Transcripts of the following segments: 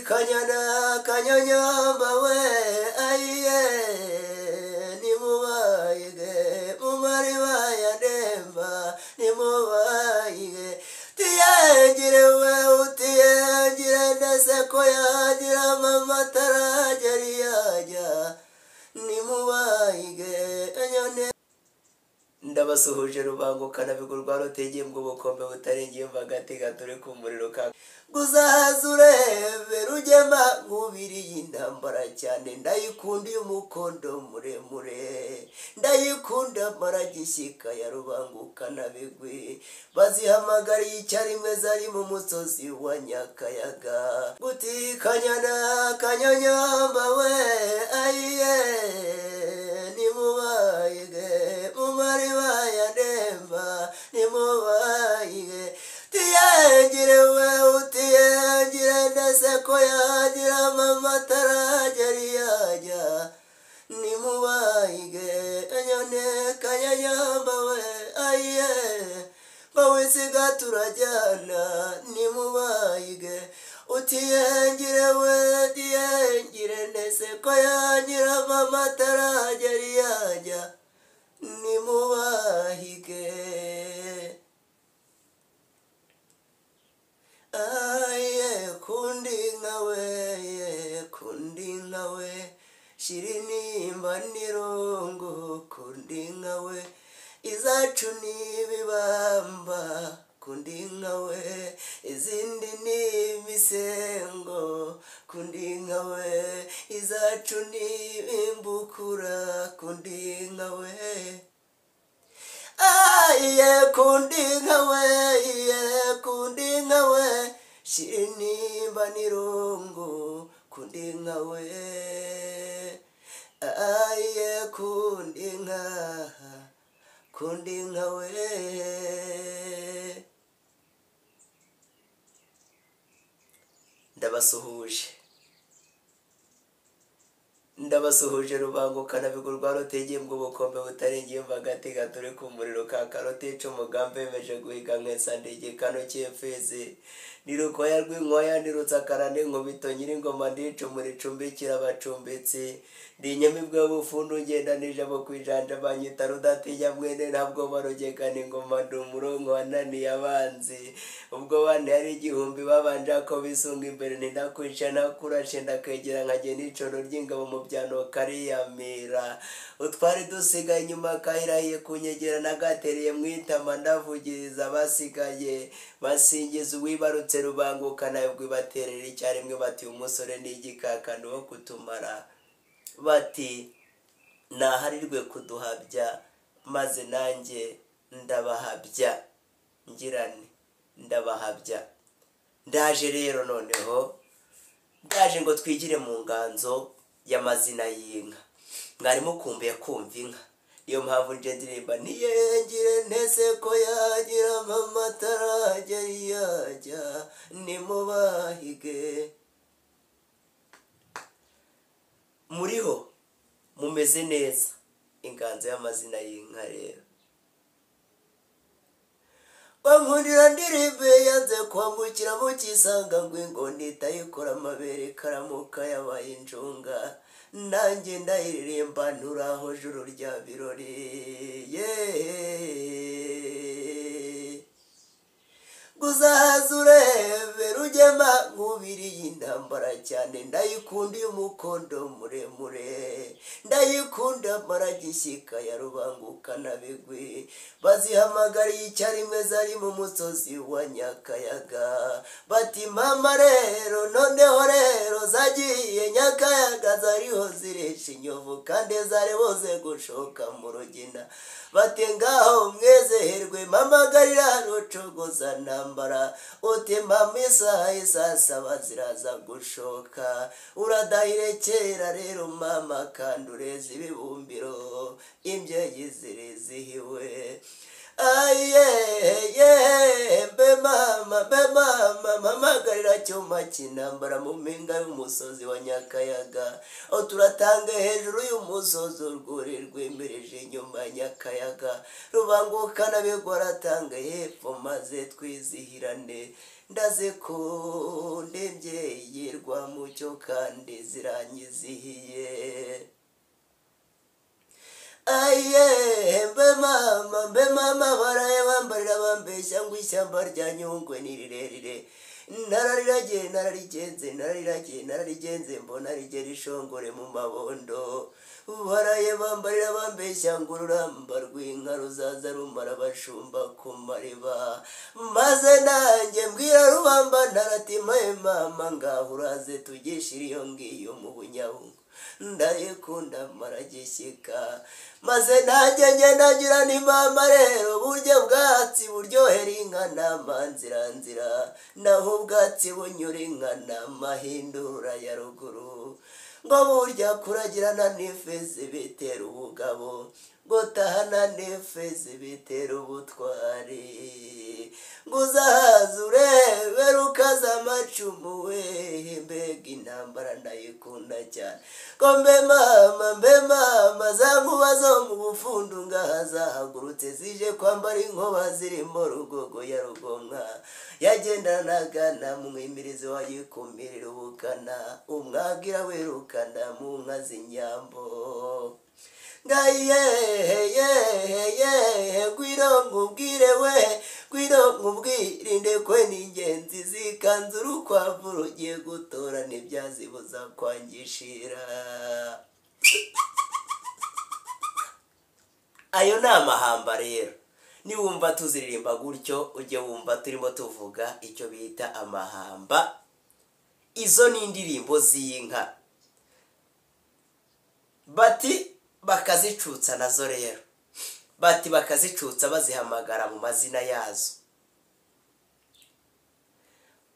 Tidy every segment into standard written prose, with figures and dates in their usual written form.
kanyana kanyonyomba we ayiye nimubayige mumari bayademba nimubayige tiyengire we utiyengire ndetse ko yagira mama taragera yajya nimubayige anyone ndabasuhuje rubangukana bigurwa rutegeye mu bukombe butarengeye mvagati gatore ku muriro ka guzazure berugema ngubiri y'intambara cyane ndayikunda umukondo muremure ndayikunda maragishyika ya rubangukana bigwi bazihamagariye icyarimwe zari mu musozi wa Nyakayaga guti kanyana kanyonyomba we ayiye nimubayige mumari bayademba nimubayige tiyengire we utiyengire ndetse ko yagira mama taragera yajya nimubayige anyone kanyanyamba we ayiye bawisiga turajyana nimubayige utiyengire we tiyengire ndetse ko yagira mama taragera yajya nimubahige aye kundi nkawe shirinimba nirongo kundi nkawe izacu nibibamba kundi nkawe izindi nimisengo kundi nkawe izacu nibimbukura kundi nkawe aye kundi nkawe shirinimba nirongo kundi nkawe aye kundi nkawe ndabasuhuje rubangukana bigurwa rutegeye mu bukombe butarengeye mvagati gatore ku muriro ka karote cyo mugambe bemeje guhiga nkesa ndege kano cyefeze nirukoya rw'inkoya nirutsakarane nkubito nyiringoma ndico muri cumbikira bacumbitse ndi nyamibwa bufundu ngenda nijabo kwijanja banyita rudatinya mwene ntabwo barogekana ingoma ndumurongo wanani yabanzi ubwo bane ari igihumbi babanja ko bisunga imbere ndakwica nakurashe ndakegera nkaje n'icoro ry'ingabo mu byano kariyamira utwari dusigaye inyuma kahirahiye kunyegera nagatereye mwitama ndavugiriza basigaye basingiza uwibarutse rubangukana ubwo baterera icyarimwe bati umusore n'igikakano wo kutumara bati naharirwe kuduhabya maze nanjye ndabahabya ngirane ndabahabya ndaje rero noneho ndaje ngo twigire mu nganzo y'amazina y'inka mwari mukumbuye kumva inka niyo mpamvu nje ndirimba niyengire ntese ko yagira mama taragera yajya nimubahige muriho mumeze neza inganzo y'amazina y'inka rero bankundira ndirimbe yanze kwambukira mu kisanga ngo ingoni itayikora amabere karamuka yabaye injunga nanjye ndayiririmba nturaho juru rya birori guzaza urebe rugema nkubiri y'intambara cyane ndayikunda umukondo muremure ndayikunda maragishyika ya rubangukana bigwi bazihamagariye icyarimwe zari mu musozi wa Nyakayaga bati mama rero noneho rero zagiye Nyakayaga zariho ziresha inyovu kandi zari boze gushoka mu rugina bati ngaho mwezeherwe mamagarira rucogoza nambara uti mama isaha saba ziraza gushoka uradahirekera rero mama kandi ureze ibibumbiro imbyeyi zirizihiwe aye be mama magarira cyuma kinambara mu mpinga y'umusozi wa Nyakayaga aho turatanga hejuru y'umusozi urwuri rwemereje inyuma Nyakayaga rubangukana bigora tanga hepfo maze twizihirane ndazikunda imbyeyi Rwamucyo kandi ziranyizihiye. Aye mbe mama baraye bambarira bambeshya ngo ishyamba rya Nyungwe ni rirerire. Nararigenze mbona rigera ishongore mu mabondo. Baraye bambarira bambeshya ngo ururamba rw'inka ruzaza rumara abashumba ku mariba. Maze nanjye mbwira Rubamba ntaratima mama ngaho uraze tugishira iyo ngiyo mu Bunyabungo. Ndayikunda maragishyika maze nanjye ngira ni mama rero buryo bwatsi buryohera inka n'amanziranzira naho ubwatsi bunyura inka n'amahindura ya ruguru ngo burya kuragirana n'ifezi bitera ubugabo ngo tahana n'ifezi bitera ubutwari ngo uzahaza urebe rukaza amacumu we mbega intambara ndayikunda cyane ngo mbe mama za nkuba zo mu bufundu ngaha zahagurutse zije kwambara inkoba zirimo Rugogo ya Rugomwa yagendanaga na mwimirizi wayikumirira ubukana umwagira wirukana mu nka z'inyambo. Gwiro nkubwirinde kwe n'ingenzi zikanze urukwavu rugiye gutora ntibyazibuza kwangishira. Ayo ni amahamba rero. Niwumva tuziririmba gutyo ujye wumva turimo tuvuga icyo bita amahamba. Izo ni indirimbo z'inka. Bati bakazicutsa nazo rero. Bati bakazicutsa bazihamagara mu mazina yazo.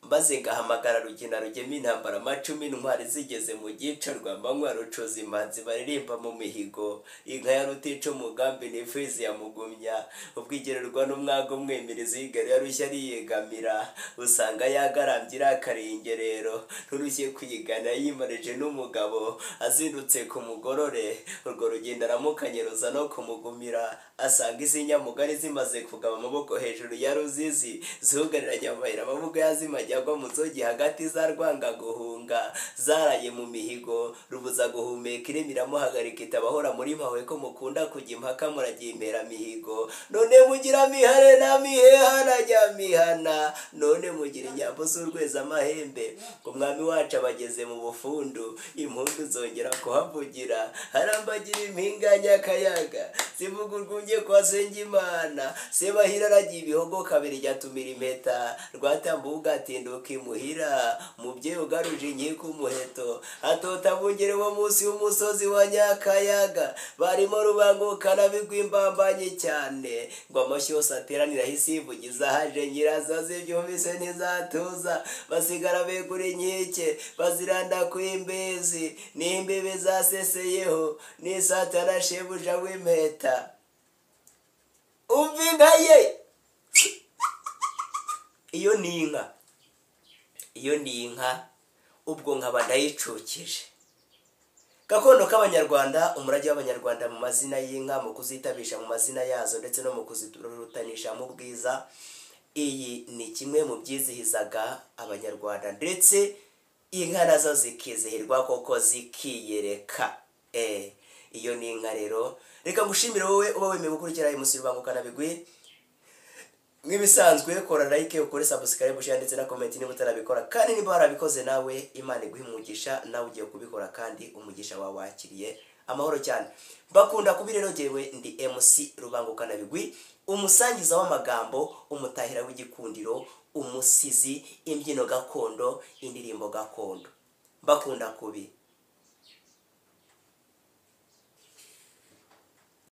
Maze ngahamagara Rugina rugema intambara amacumi ntwari zigeze mu gica Rwamanywa rucoza imanzi baririmba mu mihigo. Inka ya Rutica umugambi n'ifizi ya Mugumya ubwigererwa n'umwago mwemirizi y'igare yarushya ariyegamira usanga yagarambye akarengerero nturushye kwigana yimarije n'umugabo azindutse ku mugorore urwo rugendo aramukanyeruza no kumugumira asanga izi nyamugari zimaze kugaba amaboko hejuru ya Ruzizi zugariranye amahera amavuga yazimajya agwa muzogi hagati za Rwanga guhunga zaraye mu mihigo rubuza guhumeka iremiramo hagarika itabahora muri mpawe ko mukunda kujya impaka muragiye impera mihigo none mugira mihare na miheha najya mihana none mugira inyambo z'urweza amahembe umwami wacu abageze mu bufundu impundu zongera kuhavugira harambagira impinganya kayaga zivuga urwunge kwa Sengimana Sebahira aragiye ibihogo kabiri ryatumira impeta rwatambuga atinduka imuhira mubyeyi ugaruje inkiko umuheto atota bungere wo munsi y'umusozi wa Nyakayaga barimo rubangukana bigwimbambanye cyane ngo amashyi yose ateranira hisivugiza haje nyirazo zibyumvise ntizatuza basigara begura inkike baziranda kw'imbezi n'imbebe zaseseyeho n'isatana shebuja w'impeta umva inka ye. Iyo ni inka ubwo nkaba ndayicukije gakondo k'abanyarwanda umurage w'abanyarwanda mu mazina y'inka mu kuzitabisha mu mazina yazo ndetse no mu kuzirutanisha mu bwiza. Iyi ni kimwe mu byizihizaga abanyarwanda ndetse inka nazo zikizihirwa koko zikiyereka. Iyo ni inka rero reka ngushimire wowe uba wemeye gukurikira umusiri bangukana bigwi nk'ibisanzwe kora like ukore subscribe share ndetse na comment niba utarabikora kandi niba warabikoze nawe Imana iguhe umugisha nawe ugiye kubikora kandi umugisha wawe wakiriye amahoro cyane. Bakunda kubirero jewe ndi MC Rubangukana bigwi umusangiza w'amagambo umutahira w'igikundiro umusizi imbyino gakondo indirimbo gakondo bakunda kubi